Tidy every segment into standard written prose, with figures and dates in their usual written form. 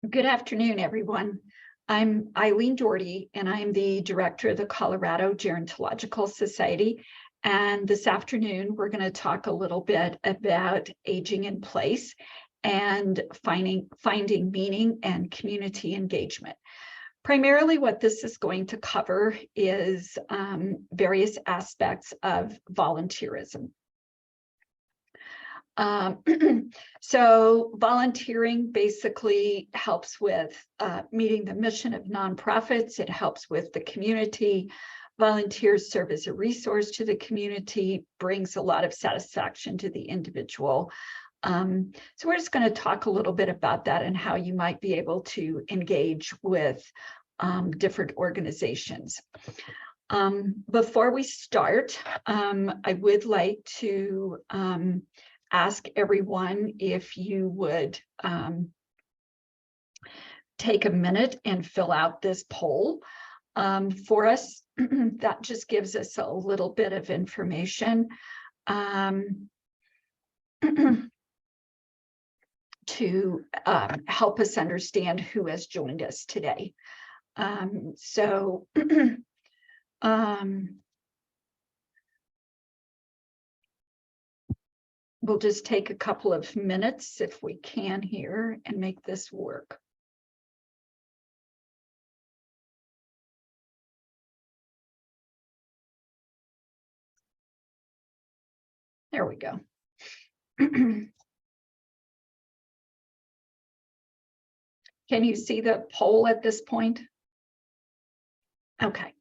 Good afternoon, everyone. I'm Eileen Doherty, and I'm the director of the Colorado Gerontological Society. And this afternoon, we're going to talk a little bit about aging in place and finding meaning and community engagement. Primarily, what this is going to cover is various aspects of volunteerism. So volunteering basically helps with meeting the mission of nonprofits. It helps with the community. Volunteers serve as a resource to the community, brings a lot of satisfaction to the individual. So we're just going to talk a little bit about that and how you might be able to engage with different organizations. Before we start, I would like to ask everyone if you would take a minute and fill out this poll for us. That just gives us a little bit of information to help us understand who has joined us today. We'll just take a couple of minutes if we can here and make this work. There we go. Can you see the poll at this point? Okay.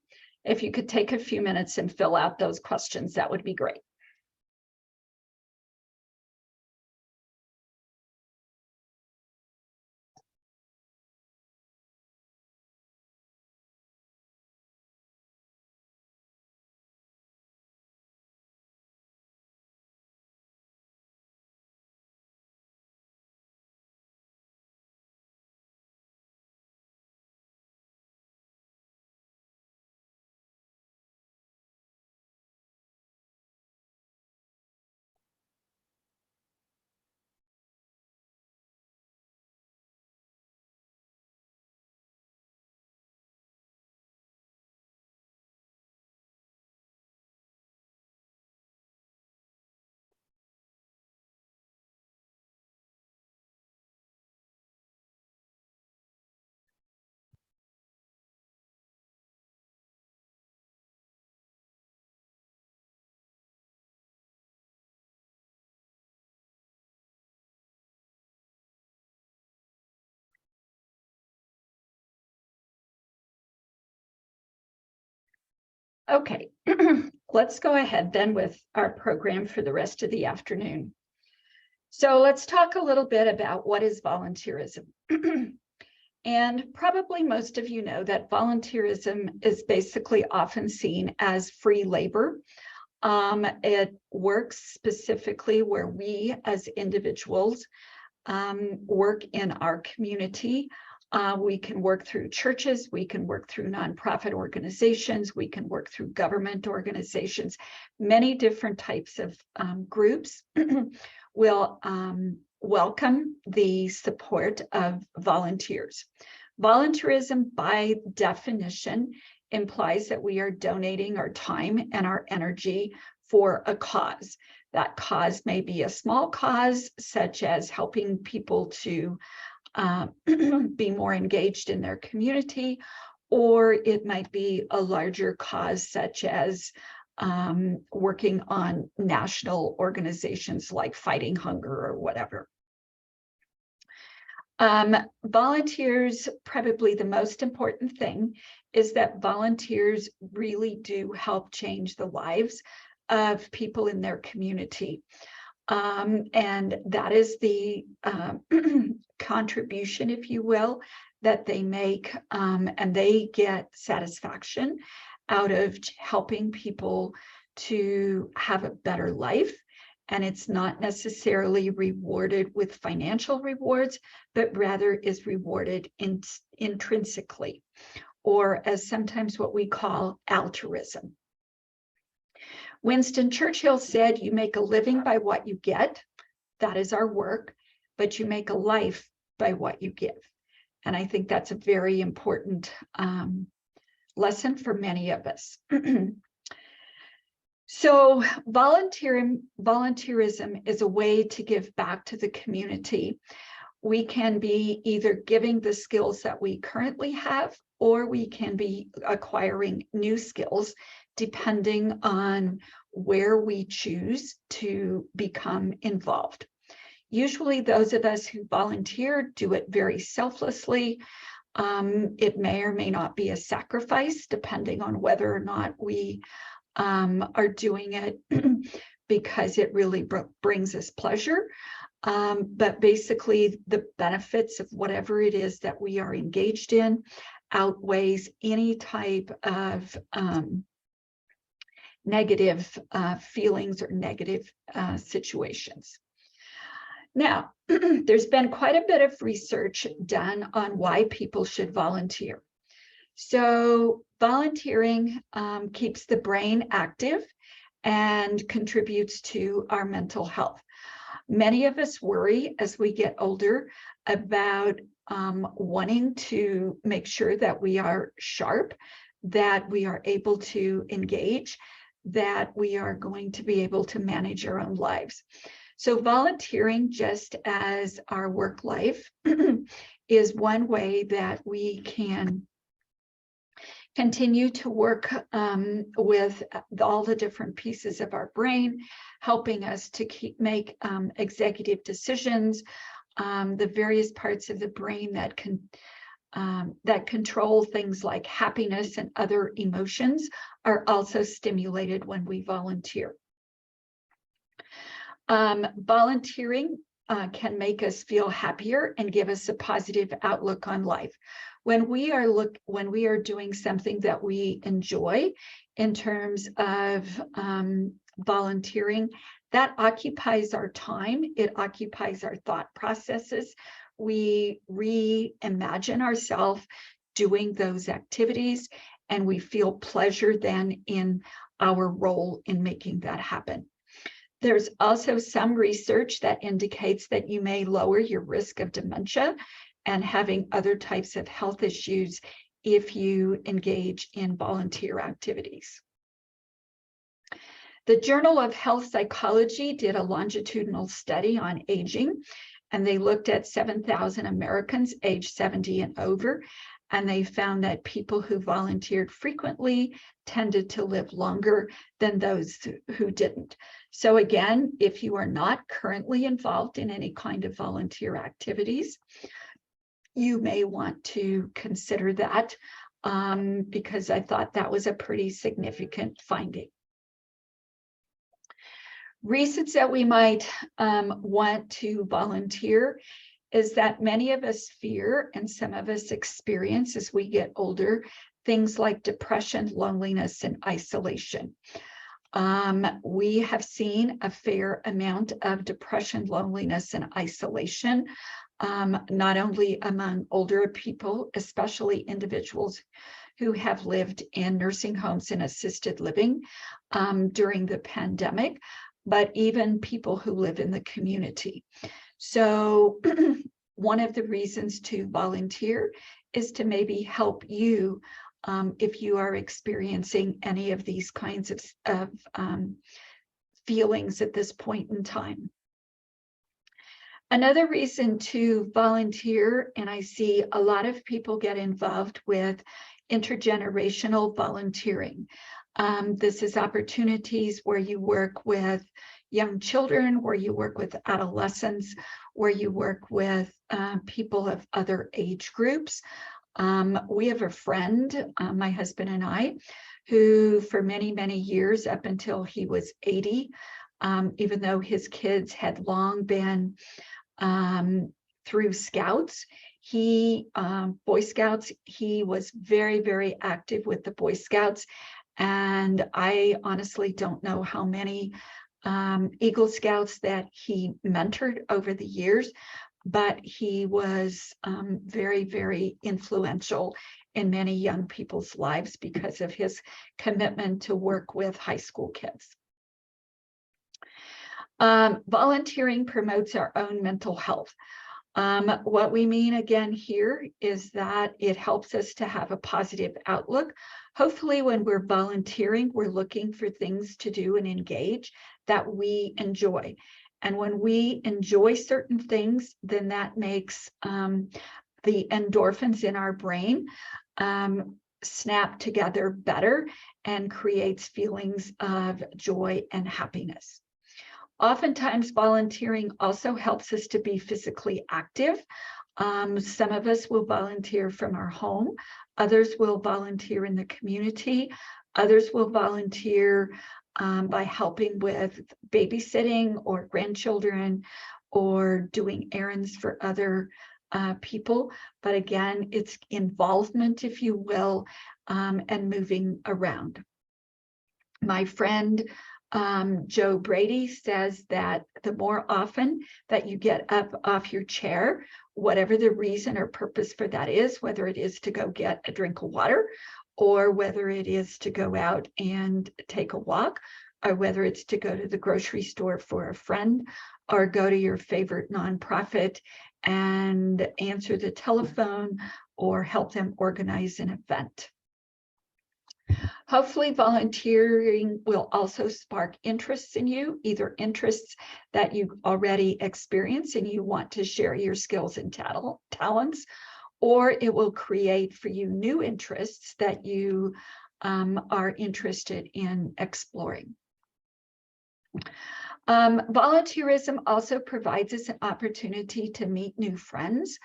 If you could take a few minutes and fill out those questions, that would be great. Okay, let's go ahead then with our program for the rest of the afternoon. So let's talk a little bit about what is volunteerism. And probably most of you know that volunteerism is basically often seen as free labor. It works specifically where we as individuals work in our community. We can work through churches, we can work through nonprofit organizations, we can work through government organizations. Many different types of groups will welcome the support of volunteers. Volunteerism, by definition, implies that we are donating our time and our energy for a cause. That cause may be a small cause, such as helping people to be more engaged in their community, or it might be a larger cause, such as working on national organizations like fighting hunger or whatever. Volunteers, probably the most important thing is that volunteers really do help change the lives of people in their community. And that is the contribution, if you will, that they make, and they get satisfaction out of helping people to have a better life. And it's not necessarily rewarded with financial rewards, but rather is rewarded intrinsically, or as sometimes what we call altruism. Winston Churchill said, "You make a living by what you get." That is our work, but you make a life by what you give. And I think that's a very important lesson for many of us. So volunteerism is a way to give back to the community. We can be either giving the skills that we currently have, or we can be acquiring new skills, depending on where we choose to become involved. Usually those of us who volunteer do it very selflessly. It may or may not be a sacrifice, depending on whether or not we are doing it because it really brings us pleasure. But basically, the benefits of whatever it is that we are engaged in outweighs any type of negative feelings or negative situations. Now, there's been quite a bit of research done on why people should volunteer. So volunteering keeps the brain active and contributes to our mental health. Many of us worry as we get older about wanting to make sure that we are sharp, that we are able to engage, that we are going to be able to manage our own lives. So volunteering, just as our work life, is one way that we can continue to work with all the different pieces of our brain, helping us to make executive decisions. The various parts of the brain that control things like happiness and other emotions are also stimulated when we volunteer. Volunteering can make us feel happier and give us a positive outlook on life. When we are doing something that we enjoy in terms of volunteering, that occupies our time, it occupies our thought processes. We reimagine ourselves doing those activities, and we feel pleasure then in our role in making that happen. There's also some research that indicates that you may lower your risk of dementia and having other types of health issues if you engage in volunteer activities. The Journal of Health Psychology did a longitudinal study on aging, and they looked at 7,000 Americans aged 70 and over, and they found that people who volunteered frequently tended to live longer than those who didn't. So again, if you are not currently involved in any kind of volunteer activities, you may want to consider that because I thought that was a pretty significant finding. Reasons that we might want to volunteer is that many of us fear, and some of us experience as we get older, things like depression, loneliness, and isolation. We have seen a fair amount of depression, loneliness, and isolation, not only among older people, especially individuals who have lived in nursing homes and assisted living during the pandemic, but even people who live in the community. So one of the reasons to volunteer is to maybe help you if you are experiencing any of these kinds of feelings at this point in time. Another reason to volunteer, and I see a lot of people get involved with intergenerational volunteering. This is opportunities where you work with young children, where you work with adolescents, where you work with people of other age groups. We have a friend, my husband and I, who for many, many years, up until he was 80, even though his kids had long been through Scouts, Boy Scouts, he was very, very active with the Boy Scouts. And I honestly don't know how many Eagle Scouts that he mentored over the years, but he was very, very influential in many young people's lives because of his commitment to work with high school kids. Volunteering promotes our own mental health. What we mean again here is that it helps us to have a positive outlook. Hopefully, when we're volunteering, we're looking for things to do and engage that we enjoy. And when we enjoy certain things, then that makes the endorphins in our brain snap together better and creates feelings of joy and happiness. Oftentimes, volunteering also helps us to be physically active. Some of us will volunteer from our home. Others will volunteer in the community. Others will volunteer by helping with babysitting or grandchildren or doing errands for other people. But again, it's involvement, if you will, and moving around. My friend Joe Brady says that the more often that you get up off your chair, whatever the reason or purpose for that is, whether it is to go get a drink of water, or whether it is to go out and take a walk, or whether it's to go to the grocery store for a friend, or go to your favorite nonprofit and answer the telephone or help them organize an event. Hopefully, volunteering will also spark interests in you, either interests that you already experience and you want to share your skills and talents, or it will create for you new interests that you are interested in exploring. Volunteerism also provides us an opportunity to meet new friends.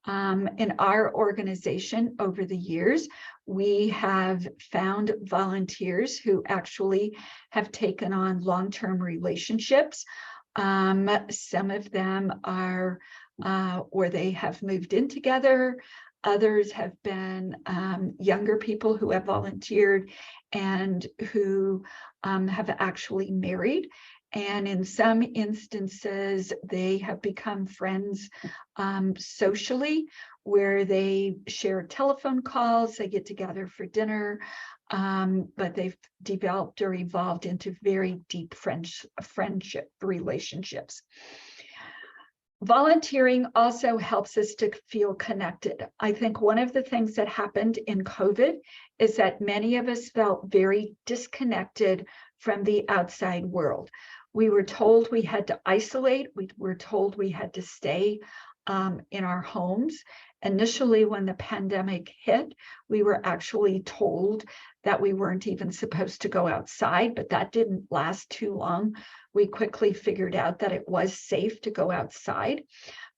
In our organization over the years, we have found volunteers who actually have taken on long-term relationships. Some of them are or they have moved in together. Others have been younger people who have volunteered and who have actually married. And in some instances, they have become friends socially, where they share telephone calls, they get together for dinner, but they've developed or evolved into very deep friendship relationships. Volunteering also helps us to feel connected. I think one of the things that happened in COVID is that many of us felt very disconnected from the outside world. We were told we had to isolate. We were told we had to stay in our homes. Initially, when the pandemic hit, we were actually told that we weren't even supposed to go outside, but that didn't last too long. We quickly figured out that it was safe to go outside.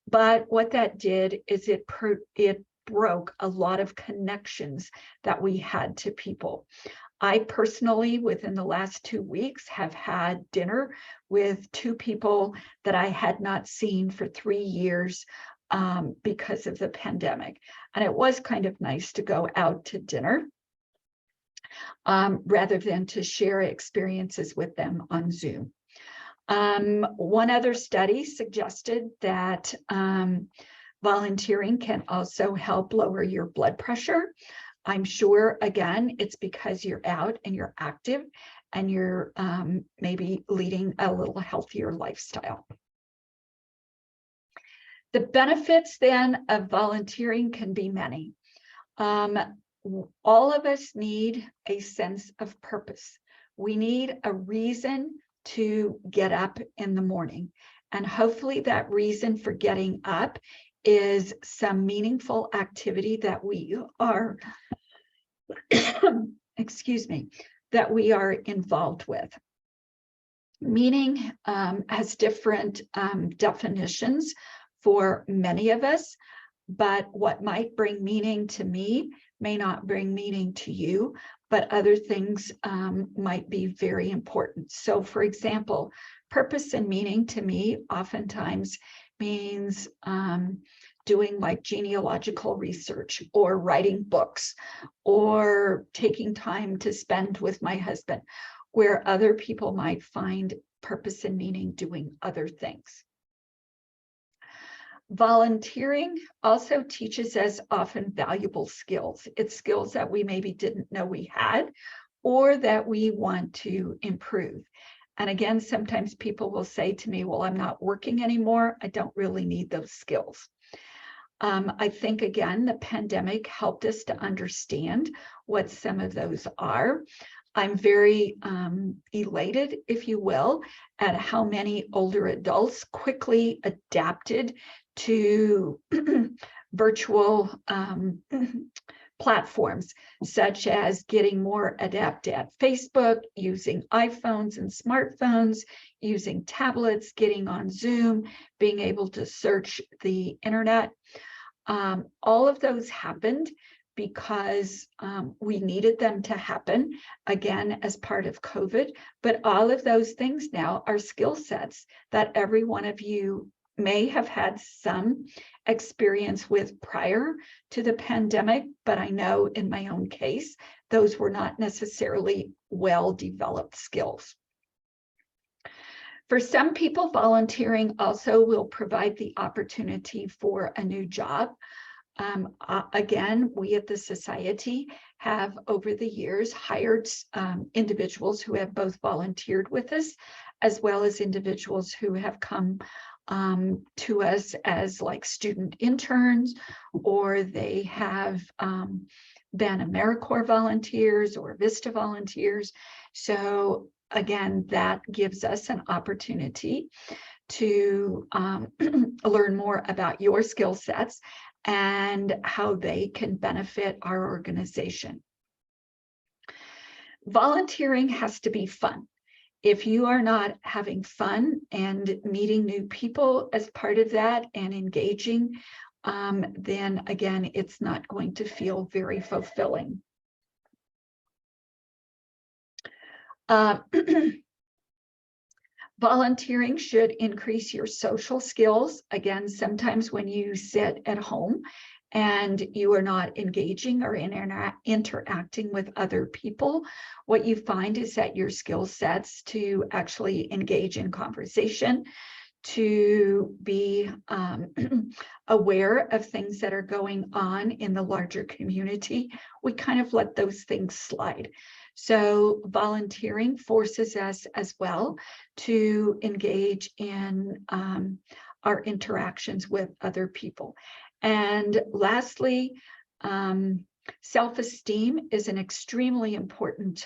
But what that did is it broke a lot of connections that we had to people. I personally, within the last 2 weeks, have had dinner with 2 people that I had not seen for 3 years because of the pandemic. And it was kind of nice to go out to dinner rather than to share experiences with them on Zoom. One other study suggested that volunteering can also help lower your blood pressure. I'm sure, again, it's because you're out and you're active and you're maybe leading a little healthier lifestyle. The benefits then of volunteering can be many. All of us need a sense of purpose. We need a reason to get up in the morning. And hopefully that reason for getting up is some meaningful activity that we are, excuse me, that we are involved with. Meaning has different definitions for many of us, but what might bring meaning to me may not bring meaning to you, but other things might be very important. So for example, purpose and meaning to me oftentimes means doing like genealogical research or writing books or taking time to spend with my husband, where other people might find purpose and meaning doing other things. Volunteering also teaches us often valuable skills. It's skills that we maybe didn't know we had or that we want to improve. And again, sometimes people will say to me, well, I'm not working anymore. I don't really need those skills. I think, again, the pandemic helped us to understand what some of those are. I'm very elated, if you will, at how many older adults quickly adapted to virtual platforms, such as getting more adept at Facebook, using iPhones and smartphones, using tablets, getting on Zoom, being able to search the internet. All of those happened because we needed them to happen, again, as part of COVID. But all of those things now are skill sets that every one of you may have had some experience with prior to the pandemic, but I know in my own case, those were not necessarily well-developed skills. For some people, volunteering also will provide the opportunity for a new job. Again, we at the Society have over the years hired individuals who have both volunteered with us, as well as individuals who have come to us as like student interns, or they have been AmeriCorps volunteers or Vista volunteers. So again, that gives us an opportunity to learn more about your skill sets and how they can benefit our organization. Volunteering has to be fun. If you are not having fun and meeting new people as part of that and engaging, then again, it's not going to feel very fulfilling. Volunteering should increase your social skills. Again, sometimes when you sit at home and you are not engaging or interacting with other people, what you find is that your skill sets to actually engage in conversation, to be aware of things that are going on in the larger community, we kind of let those things slide. So volunteering forces us as well to engage in our interactions with other people. And lastly, self-esteem is an extremely important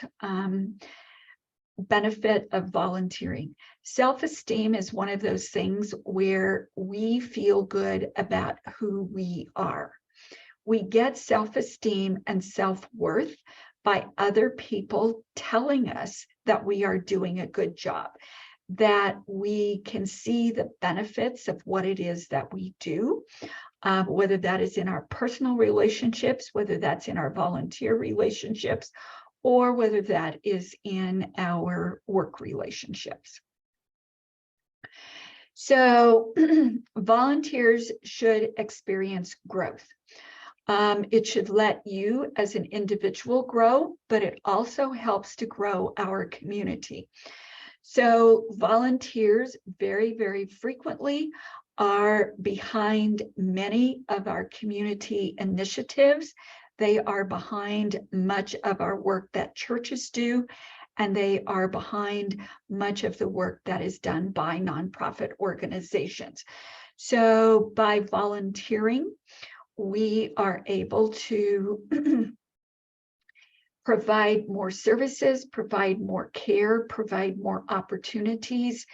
benefit of volunteering. Self-esteem is one of those things where we feel good about who we are. We get self-esteem and self-worth by other people telling us that we are doing a good job, that we can see the benefits of what it is that we do, whether that is in our personal relationships, whether that's in our volunteer relationships, or whether that is in our work relationships. So volunteers should experience growth. It should let you as an individual grow, but it also helps to grow our community. So volunteers very, very frequently are behind many of our community initiatives. They are behind much of our work that churches do, and they are behind much of the work that is done by nonprofit organizations. So by volunteering, we are able to provide more services, provide more care, provide more opportunities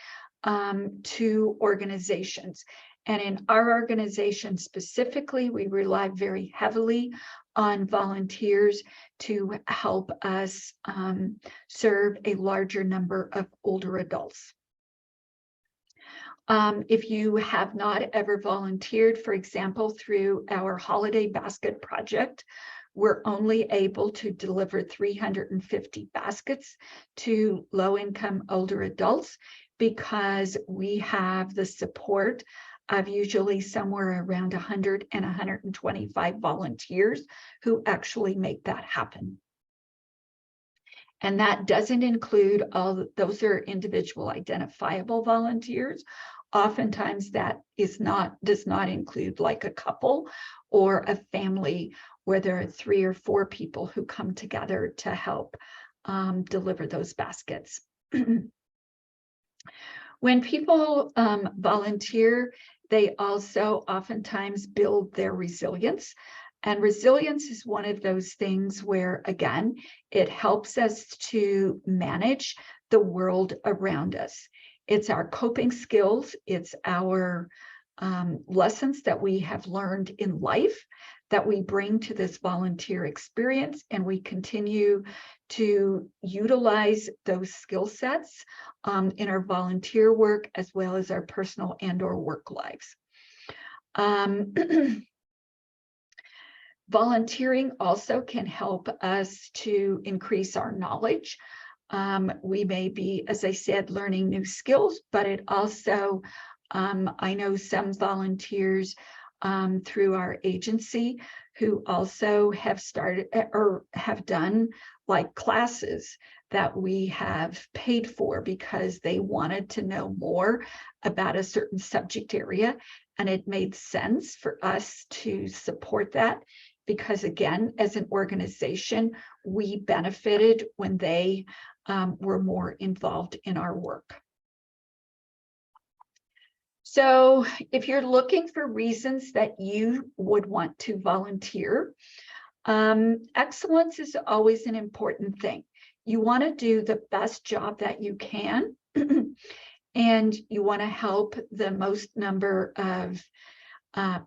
to organizations. And in our organization specifically, we rely very heavily on volunteers to help us serve a larger number of older adults. If you have not ever volunteered, for example, through our holiday basket project, we're only able to deliver 350 baskets to low-income older adults because we have the support of usually somewhere around 100 and 125 volunteers who actually make that happen. And that doesn't include those are individual identifiable volunteers. Oftentimes that does not include like a couple or a family where there are 3 or 4 people who come together to help deliver those baskets. When people volunteer, They also oftentimes build their resilience. And resilience is one of those things where, again, it helps us to manage the world around us. It's our coping skills, it's our lessons that we have learned in life that we bring to this volunteer experience, and we continue to utilize those skill sets in our volunteer work as well as our personal and/or work lives. Volunteering also can help us to increase our knowledge. We may be, as I said, learning new skills, but it also, I know some volunteers through our agency who also have started or have done like classes that we have paid for because they wanted to know more about a certain subject area. And it made sense for us to support that because, again, as an organization, we benefited when they were more involved in our work. So if you're looking for reasons that you would want to volunteer, excellence is always an important thing. You want to do the best job that you can, and you want to help the most number of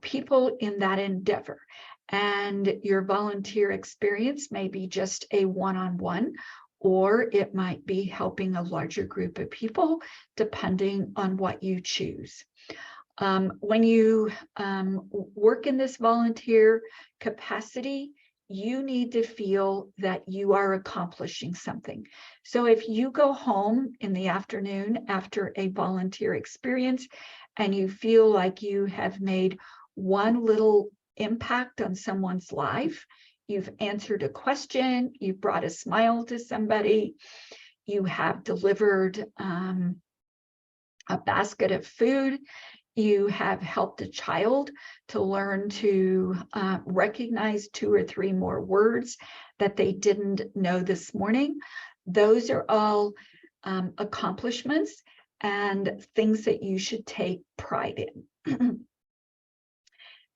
people in that endeavor. And your volunteer experience may be just a one-on-one, or it might be helping a larger group of people, depending on what you choose. When you work in this volunteer capacity, you need to feel that you are accomplishing something. So if you go home in the afternoon after a volunteer experience and you feel like you have made one little impact on someone's life, you've answered a question, you've brought a smile to somebody, you have delivered a basket of food, you have helped a child to learn to recognize 2 or 3 more words that they didn't know this morning. Those are all accomplishments and things that you should take pride in.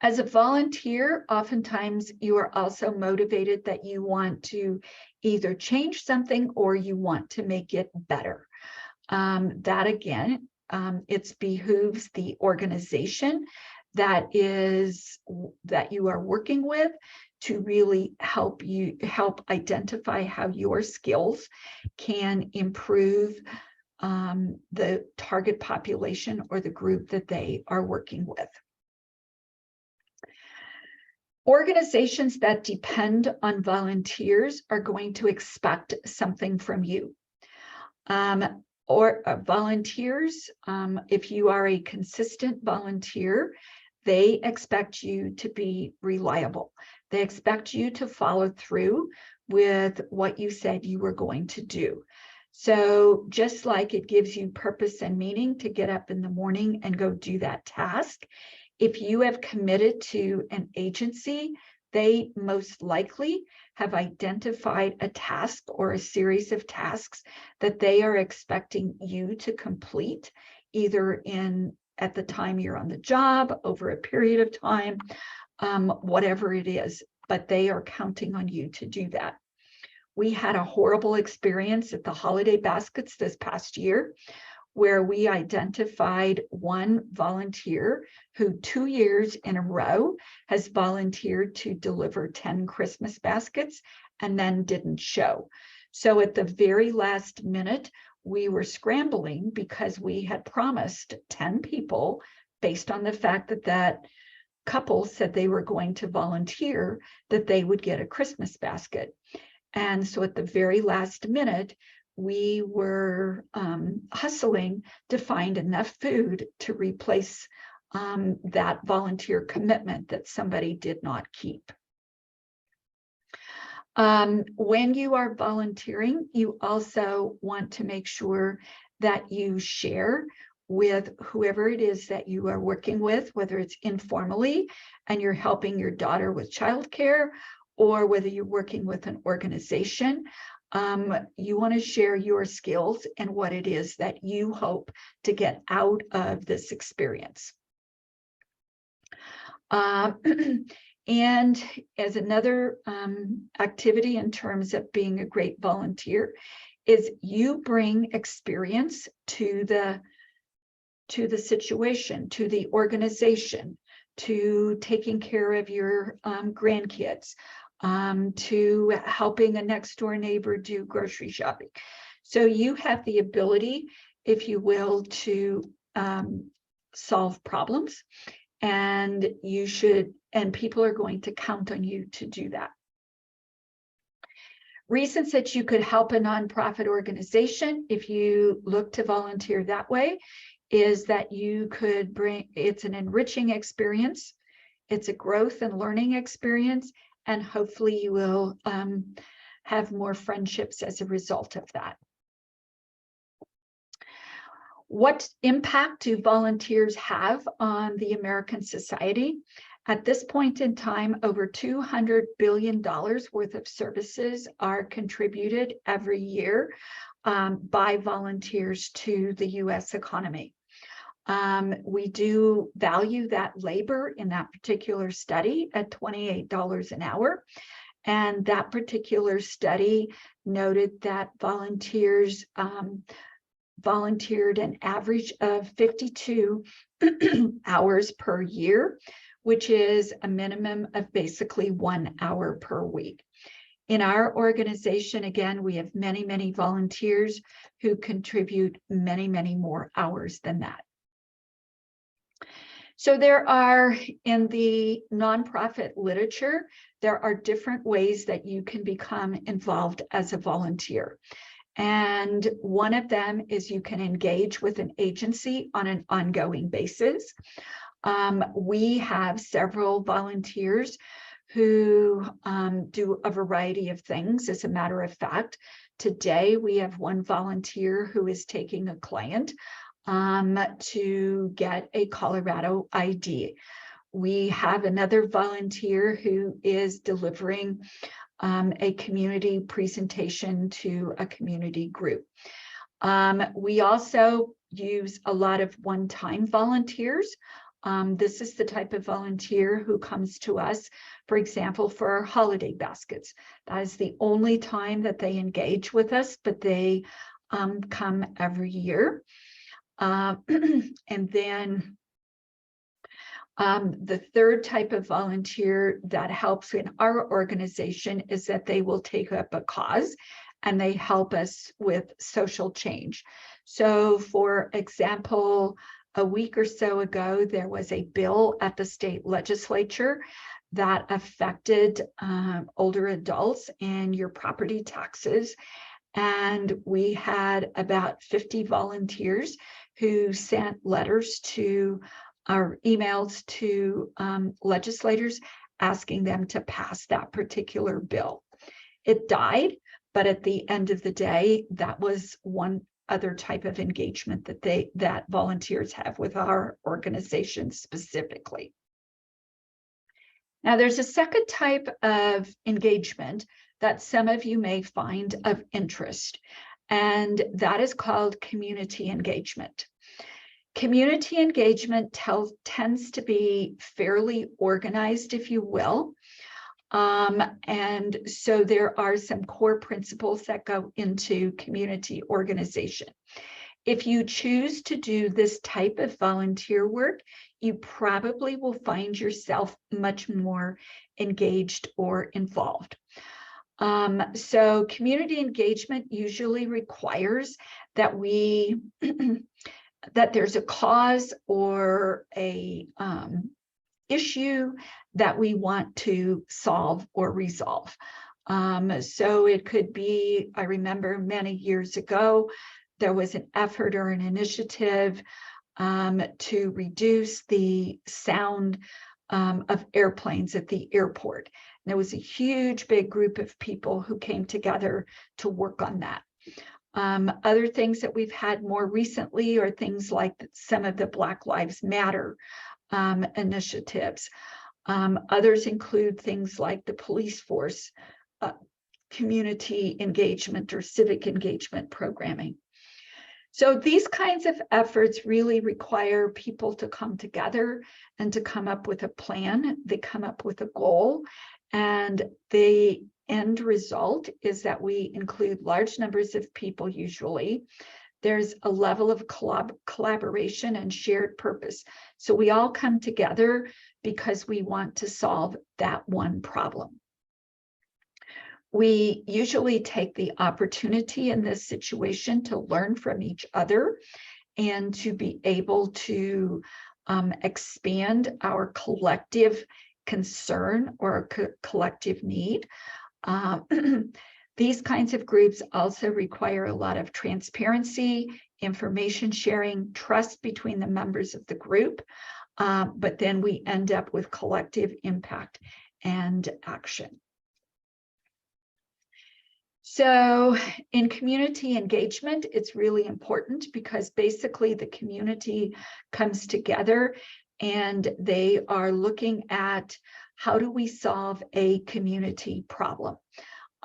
As a volunteer, oftentimes you are also motivated that you want to either change something or you want to make it better. That again, it behooves the organization that you are working with to really help identify how your skills can improve the target population or the group that they are working with. Organizations that depend on volunteers are going to expect something from you. Volunteers, if you are a consistent volunteer, they expect you to be reliable. They expect you to follow through with what you said you were going to do. So just like it gives you purpose and meaning to get up in the morning and go do that task, if you have committed to an agency, they most likely have identified a task or a series of tasks that they are expecting you to complete, either at the time you're on the job, over a period of time, whatever it is, but they are counting on you to do that. We had a horrible experience at the holiday baskets this past year, where we identified one volunteer who 2 years in a row has volunteered to deliver 10 Christmas baskets and then didn't show. So at the very last minute, we were scrambling because we had promised 10 people, based on the fact that that couple said they were going to volunteer, that they would get a Christmas basket. And so at the very last minute, we were hustling to find enough food to replace that volunteer commitment that somebody did not keep. When you are volunteering, you also want to make sure that you share with whoever it is that you are working with, whether it's informally and you're helping your daughter with childcare, or whether you're working with an organization. You want to share your skills and what it is that you hope to get out of this experience. And as another activity in terms of being a great volunteer is you bring experience to the situation, to the organization, to taking care of your grandkids, to helping a next door neighbor do grocery shopping. So you have the ability, if you will, to solve problems, and you should, and people are going to count on you to do that. Reasons that you could help a nonprofit organization if you look to volunteer that way is that you could bring, it's an enriching experience, it's a growth and learning experience, and hopefully you will have more friendships as a result of that. What impact do volunteers have on the American society? At this point in time, over $200 billion worth of services are contributed every year by volunteers to the US economy. We do value that labor in that particular study at $28 an hour. And that particular study noted that volunteers volunteered an average of 52 hours per year, which is a minimum of basically 1 hour per week. In our organization, again, we have many, many volunteers who contribute many, many more hours than that. So there are, in the nonprofit literature, there are different ways that you can become involved as a volunteer. And one of them is you can engage with an agency on an ongoing basis. We have several volunteers who do a variety of things. As a matter of fact, today we have one volunteer who is taking a client to get a Colorado ID. We have another volunteer who is delivering a community presentation to a community group. We also use a lot of one-time volunteers. This is the type of volunteer who comes to us, for example, for our holiday baskets. That is the only time that they engage with us, but they come every year. And then the third type of volunteer that helps in our organization is that they will take up a cause and they help us with social change. So, for example, a week or so ago, there was a bill at the state legislature that affected older adults and your property taxes. And we had about 50 volunteers who sent letters to our emails to legislators asking them to pass that particular bill. It died, but at the end of the day, that was one other type of engagement that volunteers have with our organization specifically. Now, there's a second type of engagement that some of you may find of interest, and that is called community engagement. Community engagement tends to be fairly organized, if you will. And so there are some core principles that go into community organization. If you choose to do this type of volunteer work, you probably will find yourself much more engaged or involved. So community engagement usually requires that that there's a cause or a issue that we want to solve or resolve. So it could be, I remember many years ago, there was an effort or an initiative to reduce the sound of airplanes at the airport. And there was a huge, big group of people who came together to work on that. Other things that we've had more recently are things like some of the Black Lives Matter initiatives. Others include things like the police force, community engagement or civic engagement programming. So these kinds of efforts really require people to come together and to come up with a plan. They come up with a goal, and the end result is that we include large numbers of people usually. There's a level of collaboration and shared purpose. So we all come together because we want to solve that one problem. We usually take the opportunity in this situation to learn from each other and to be able to expand our collective concern or collective need. These kinds of groups also require a lot of transparency, information sharing, trust between the members of the group, but then we end up with collective impact and action. So in community engagement, it's really important because basically the community comes together and they are looking at how do we solve a community problem.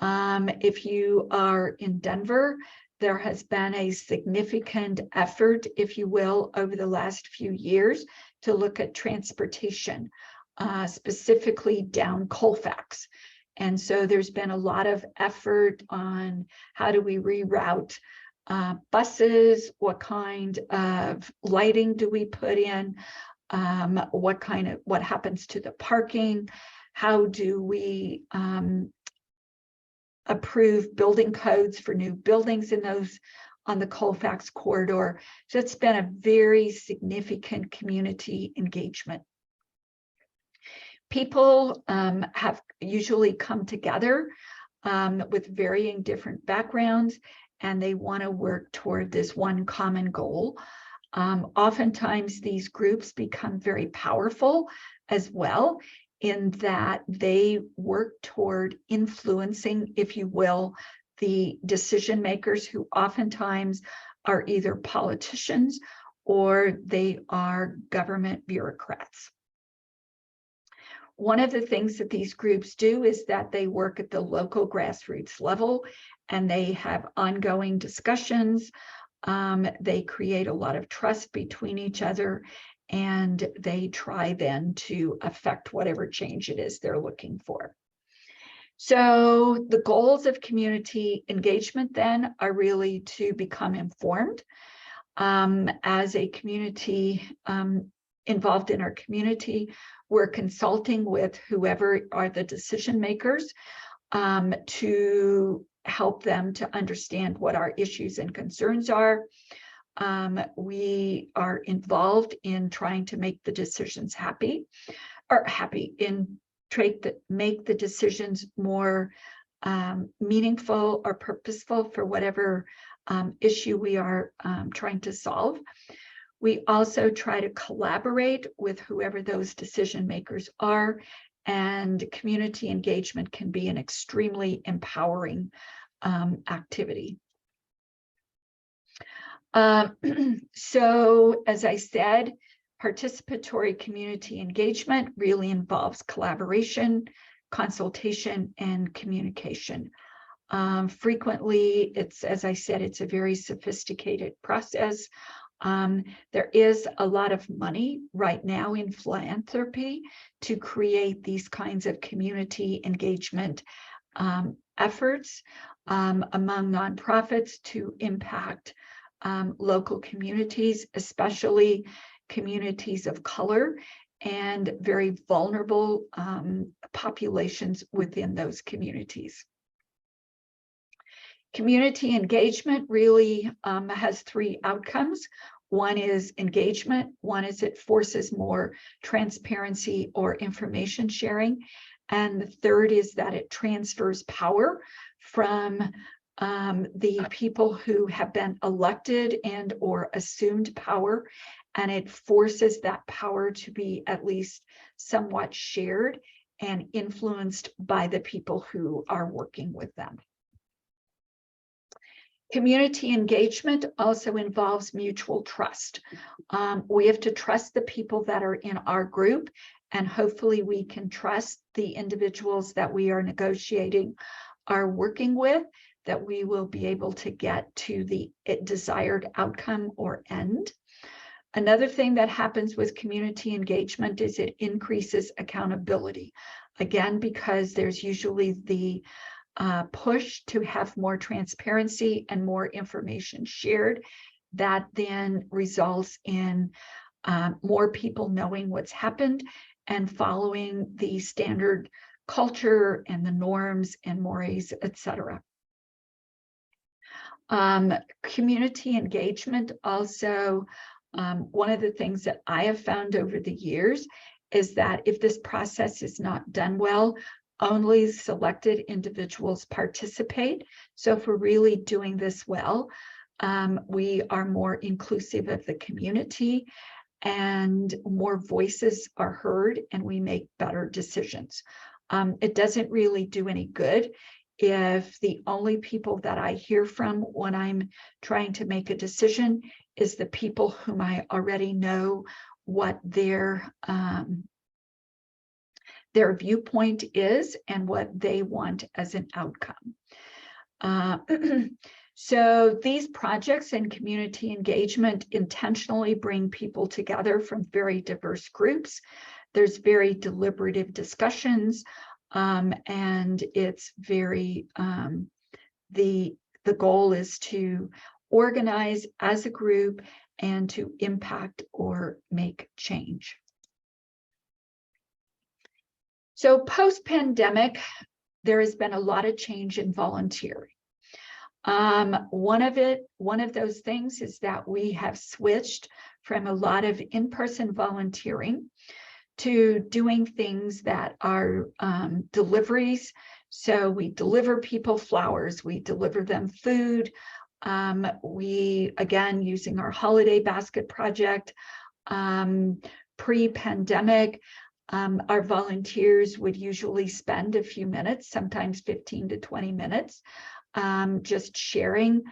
If you are in Denver, there has been a significant effort, if you will, over the last few years to look at transportation, specifically down Colfax. And so there's been a lot of effort on how do we reroute buses, what kind of lighting do we put in, what happens to the parking, how do we approve building codes for new buildings in those on the Colfax corridor. So it's been a very significant community engagement. People have usually come together with varying different backgrounds, and they want to work toward this one common goal. Oftentimes, these groups become very powerful as well, in that they work toward influencing, if you will, the decision makers, who oftentimes are either politicians or they are government bureaucrats. One of the things that these groups do is that they work at the local grassroots level and they have ongoing discussions. They create a lot of trust between each other, and they try then to affect whatever change it is they're looking for. So the goals of community engagement then are really to become informed. As a community involved in our community, we're consulting with whoever are the decision makers to help them to understand what our issues and concerns are. We are involved in trying to make the decisions make the decisions more meaningful or purposeful for whatever issue we are trying to solve. We also try to collaborate with whoever those decision makers are, and community engagement can be an extremely empowering activity. So, as I said, participatory community engagement really involves collaboration, consultation, and communication. Frequently, as I said, it's a very sophisticated process. There is a lot of money right now in philanthropy to create these kinds of community engagement efforts among nonprofits to impact local communities, especially communities of color and very vulnerable populations within those communities. Community engagement really has three outcomes. One is engagement. One is it forces more transparency or information sharing. And the third is that it transfers power from the people who have been elected and or assumed power, and it forces that power to be at least somewhat shared and influenced by the people who are working with them. Community engagement also involves mutual trust. We have to trust the people that are in our group, and hopefully we can trust the individuals that we are negotiating are working with, that we will be able to get to the desired outcome or end. Another thing that happens with community engagement is it increases accountability. Again, because there's usually the push to have more transparency and more information shared, that then results in more people knowing what's happened and following the standard culture and the norms and mores, etc. Community engagement also, one of the things that I have found over the years is that if this process is not done well, only selected individuals participate. So if we're really doing this well, we are more inclusive of the community and more voices are heard and we make better decisions. It doesn't really do any good if the only people that I hear from when I'm trying to make a decision is the people whom I already know what their viewpoint is and what they want as an outcome. So these projects and community engagement intentionally bring people together from very diverse groups. There's very deliberative discussions, and it's very, the goal is to organize as a group and to impact or make change. So post-pandemic, there has been a lot of change in volunteering. One of those things is that we have switched from a lot of in-person volunteering to doing things that are deliveries. So we deliver people flowers, we deliver them food. We, again, using our holiday basket project, pre-pandemic, our volunteers would usually spend a few minutes, sometimes 15 to 20 minutes, just sharing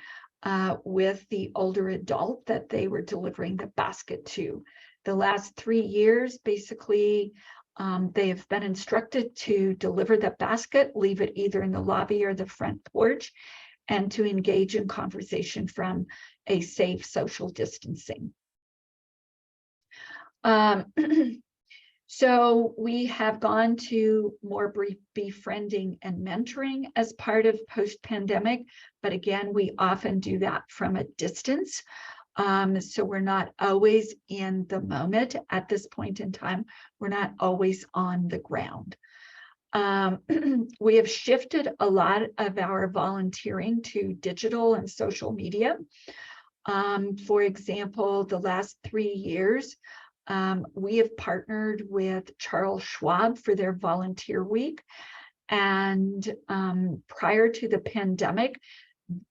with the older adult that they were delivering the basket to. The last 3 years, basically, they have been instructed to deliver the basket, leave it either in the lobby or the front porch, and to engage in conversation from a safe social distancing. So we have gone to more befriending and mentoring as part of post-pandemic, but again, we often do that from a distance. So we're not always in the moment at this point in time. We're not always on the ground. We have shifted a lot of our volunteering to digital and social media. For example, the last 3 years, we have partnered with Charles Schwab for their Volunteer Week. And prior to the pandemic,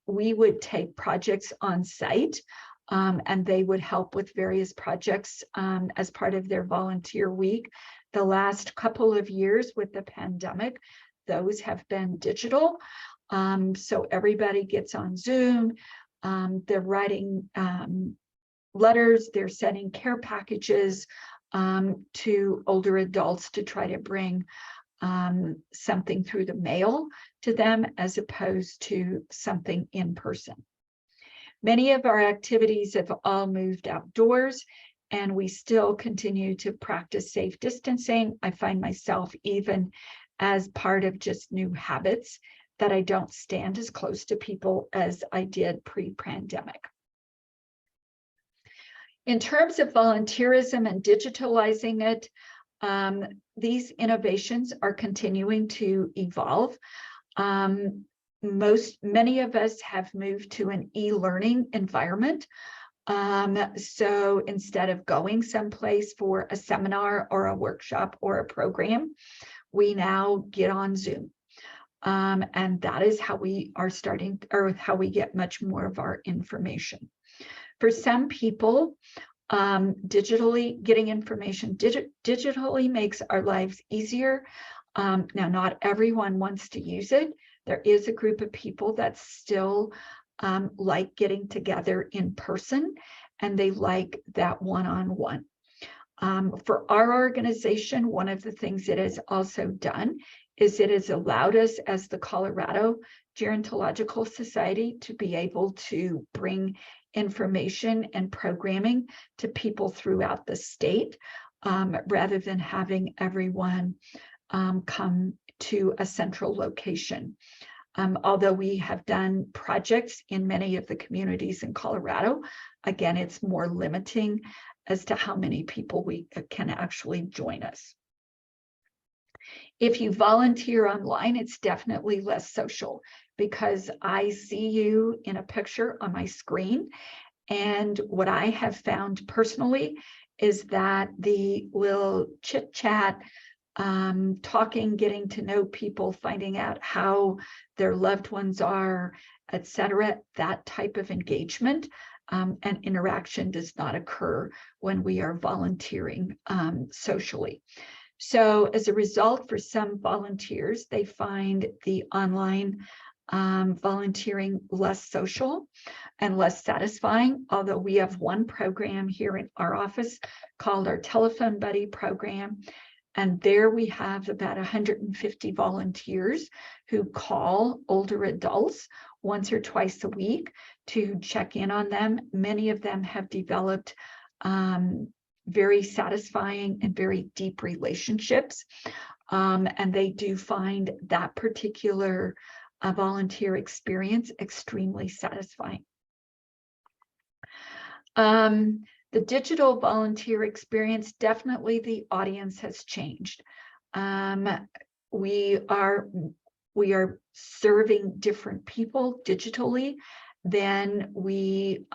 we would take projects on site, and they would help with various projects as part of their Volunteer Week. The last couple of years with the pandemic, those have been digital. So everybody gets on Zoom, they're writing letters, they're sending care packages to older adults to try to bring something through the mail to them as opposed to something in person. Many of our activities have all moved outdoors, and we still continue to practice safe distancing. I find myself, even as part of just new habits, that I don't stand as close to people as I did pre-pandemic. In terms of volunteerism and digitalizing it, these innovations are continuing to evolve. Many of us have moved to an e-learning environment. So instead of going someplace for a seminar or a workshop or a program, we now get on Zoom. And that is how we are starting, or how we get much more of our information. For some people, getting information digitally makes our lives easier. Now, not everyone wants to use it. There is a group of people that still like getting together in person, and they like that one-on-one. For our organization, one of the things it has also done is it has allowed us as the Colorado Gerontological Society to be able to bring information and programming to people throughout the state, rather than having everyone come to a central location. Although we have done projects in many of the communities in Colorado, again, it's more limiting as to how many people we can actually join us. If you volunteer online, it's definitely less social because I see you in a picture on my screen. And what I have found personally is that the little chit chat, talking, getting to know people, finding out how their loved ones are, etc., that type of engagement and interaction does not occur when we are volunteering socially. So as a result, for some volunteers, they find the online volunteering less social and less satisfying, although we have one program here in our office called our Telephone Buddy program. And there we have about 150 volunteers who call older adults once or twice a week to check in on them. Many of them have developed very satisfying and very deep relationships. And they do find that particular volunteer experience extremely satisfying. The digital volunteer experience, definitely the audience has changed. We are serving different people digitally than we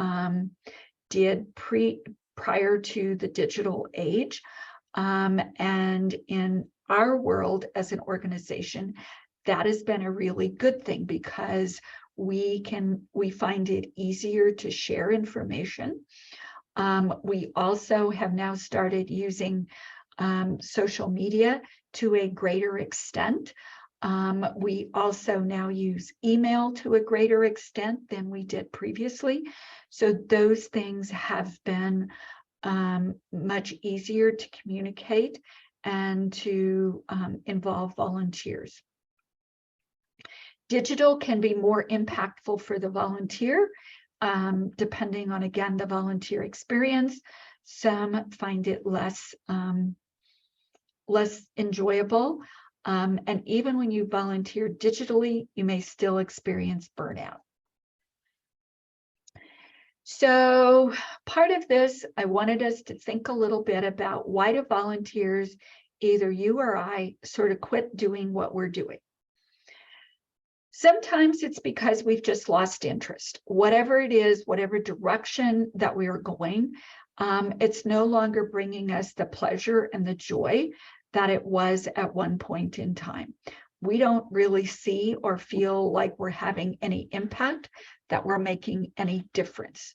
did prior to the digital age. And in our world as an organization, that has been a really good thing because we find it easier to share information. We also have now started using social media to a greater extent. We also now use email to a greater extent than we did previously. So those things have been much easier to communicate and to involve volunteers. Digital can be more impactful for the volunteer, depending on, again, the volunteer experience. Some find it less enjoyable. And even when you volunteer digitally, you may still experience burnout. So part of this, I wanted us to think a little bit about why do volunteers, either you or I, sort of quit doing what we're doing. Sometimes it's because we've just lost interest. Whatever it is, whatever direction that we are going, it's no longer bringing us the pleasure and the joy that it was at one point in time. We don't really see or feel like we're having any impact, that we're making any difference.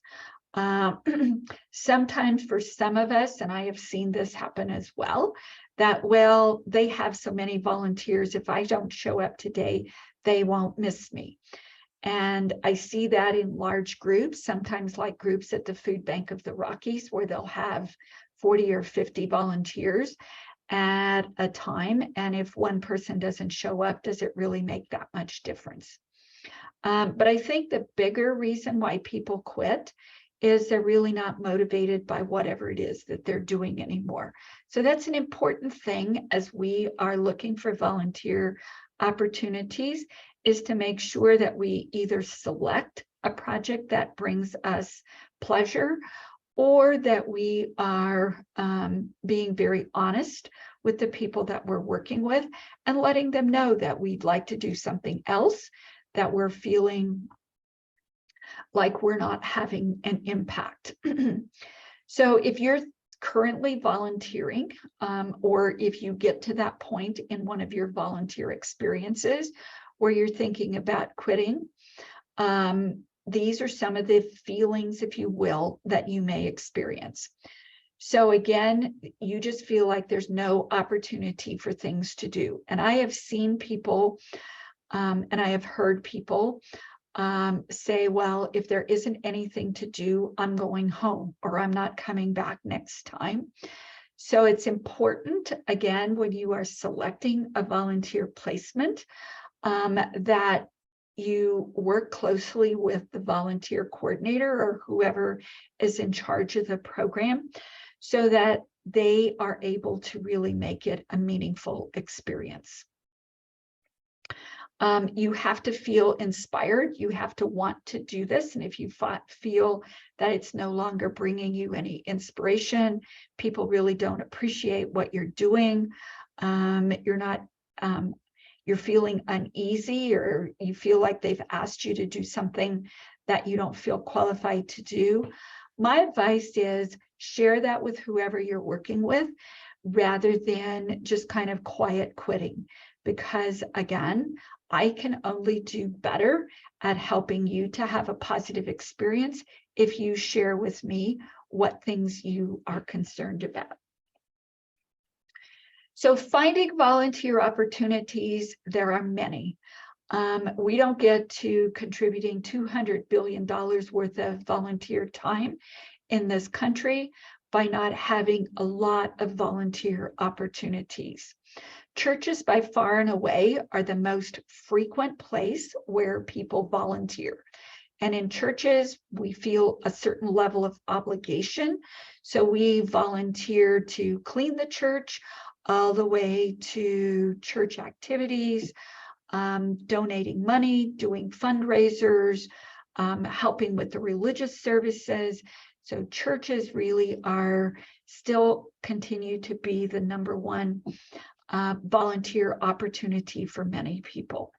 Sometimes for some of us, and I have seen this happen as well, that, well, they have so many volunteers, if I don't show up today, they won't miss me. And I see that in large groups, sometimes like groups at the Food Bank of the Rockies, where they'll have 40 or 50 volunteers at a time. And if one person doesn't show up, does it really make that much difference? But I think the bigger reason why people quit is they're really not motivated by whatever it is that they're doing anymore. So that's an important thing as we are looking for volunteer opportunities, is to make sure that we either select a project that brings us pleasure, or that we are being very honest with the people that we're working with and letting them know that we'd like to do something else, that we're feeling like we're not having an impact. So if you're currently volunteering, or if you get to that point in one of your volunteer experiences where you're thinking about quitting, these are some of the feelings, if you will, that you may experience. So again, you just feel like there's no opportunity for things to do. And I have seen people, and I have heard people say, well, if there isn't anything to do, I'm going home, or I'm not coming back next time. So it's important, again, when you are selecting a volunteer placement, that you work closely with the volunteer coordinator or whoever is in charge of the program so that they are able to really make it a meaningful experience. You have to feel inspired. You have to want to do this. And if you feel that it's no longer bringing you any inspiration, people really don't appreciate what you're doing, you're feeling uneasy, or you feel like they've asked you to do something that you don't feel qualified to do, my advice is share that with whoever you're working with rather than just kind of quiet quitting. Because again, I can only do better at helping you to have a positive experience if you share with me what things you are concerned about. So finding volunteer opportunities, there are many. We don't get to contributing $200 billion worth of volunteer time in this country by not having a lot of volunteer opportunities. Churches by far and away are the most frequent place where people volunteer. And in churches, we feel a certain level of obligation. So we volunteer to clean the church all the way to church activities, donating money, doing fundraisers, helping with the religious services. So churches really are still continue to be the #1 volunteer opportunity for many people.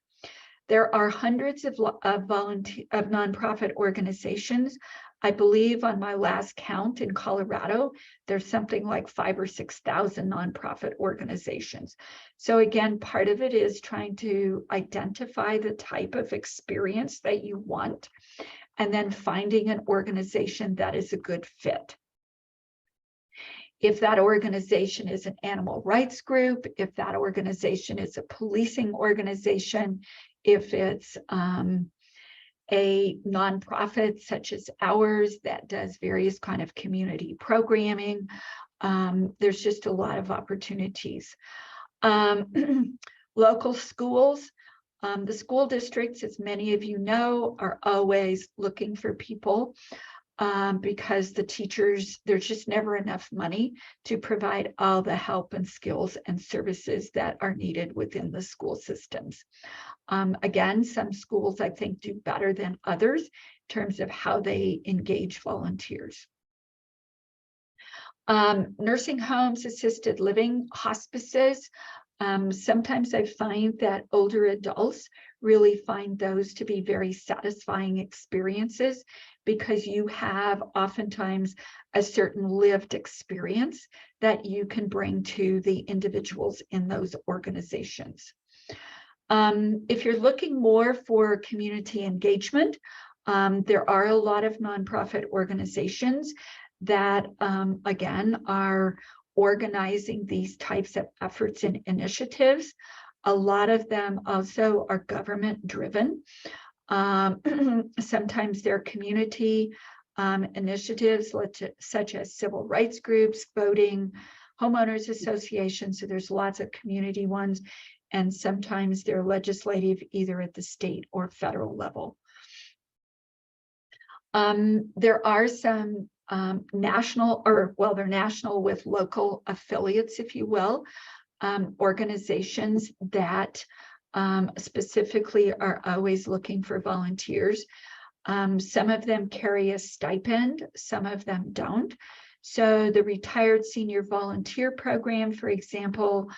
There are hundreds of nonprofit organizations. I believe on my last count in Colorado, there's something like 5,000 or 6,000 nonprofit organizations. So again, part of it is trying to identify the type of experience that you want, and then finding an organization that is a good fit. If that organization is an animal rights group, if that organization is a policing organization, if it's a nonprofit such as ours that does various kind of community programming, there's just a lot of opportunities. Local schools, the school districts, as many of you know, are always looking for people. Because the teachers, there's just never enough money to provide all the help and skills and services that are needed within the school systems. Again, some schools I think do better than others in terms of how they engage volunteers. Nursing homes, assisted living, hospices. Sometimes I find that older adults really find those to be very satisfying experiences because you have oftentimes a certain lived experience that you can bring to the individuals in those organizations. If you're looking more for community engagement, there are a lot of nonprofit organizations that, again, are organizing these types of efforts and initiatives. A lot of them also are government driven. Sometimes they're community initiatives such as civil rights groups, voting, homeowners associations. So there's lots of community ones. And sometimes they're legislative, either at the state or federal level. There are some national, or well, they're national with local affiliates, if you will, organizations that specifically are always looking for volunteers. Some of them carry a stipend, some of them don't. So the Retired Senior Volunteer Program, for example,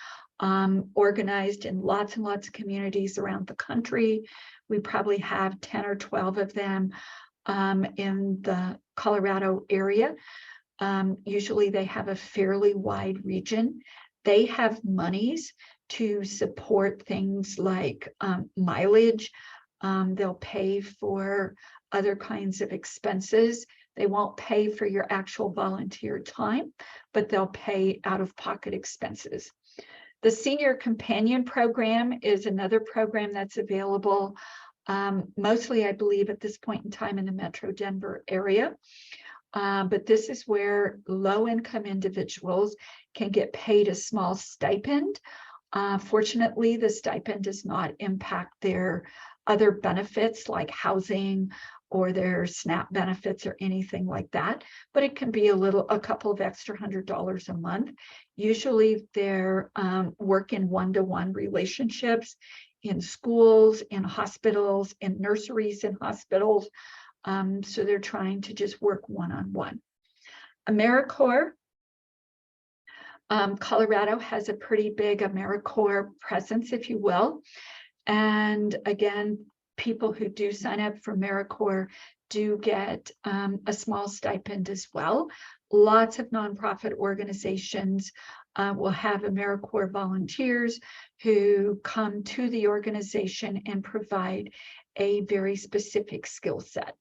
organized in lots and lots of communities around the country. We probably have 10 or 12 of them in the Colorado area. Usually they have a fairly wide region. They have monies to support things like mileage. They'll pay for other kinds of expenses. They won't pay for your actual volunteer time, but they'll pay out-of-pocket expenses. The Senior Companion Program is another program that's available mostly, I believe, at this point in time in the Metro Denver area. but this is where low-income individuals can get paid a small stipend. Fortunately, the stipend does not impact their other benefits like housing or their SNAP benefits or anything like that, but it can be a couple of extra $100 a month. Usually they're working one-to-one relationships in schools, in hospitals, in nurseries in hospitals. So they're trying to just work one-on-one. AmeriCorps, Colorado has a pretty big AmeriCorps presence, if you will. And again, people who do sign up for AmeriCorps do get a small stipend as well. Lots of nonprofit organizations will have AmeriCorps volunteers who come to the organization and provide a very specific skill set.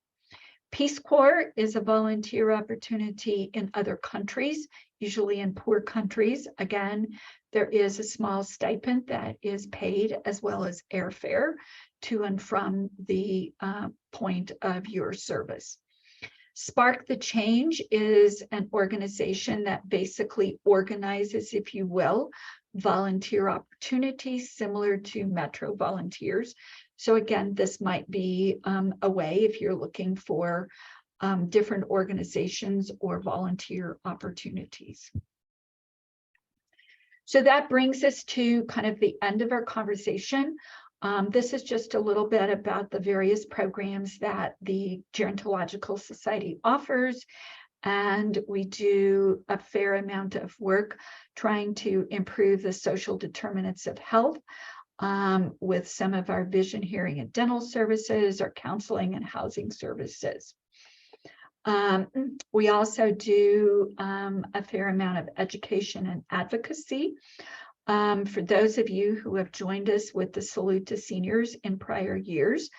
Peace Corps is a volunteer opportunity in other countries, usually in poor countries. Again, there is a small stipend that is paid as well as airfare to and from the point of your service. Spark the Change is an organization that basically organizes, if you will, volunteer opportunities similar to Metro Volunteers. So again, this might be a way if you're looking for different organizations or volunteer opportunities. So that brings us to kind of the end of our conversation. This is just a little bit about the various programs that the Gerontological Society offers. And we do a fair amount of work trying to improve the social determinants of health with some of our vision, hearing, and dental services, our counseling and housing services. We also do a fair amount of education and advocacy. For those of you who have joined us with the Salute to Seniors in prior years,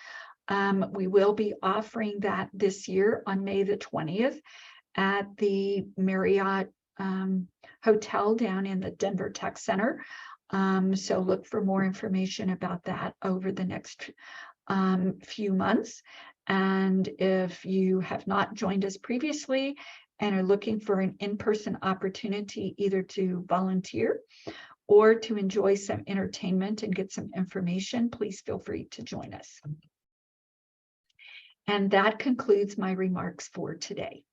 we will be offering that this year on May the 20th at the Marriott Hotel down in the Denver Tech Center. So look for more information about that over the next few months. And if you have not joined us previously and are looking for an in-person opportunity either to volunteer or to enjoy some entertainment and get some information, please feel free to join us. And that concludes my remarks for today.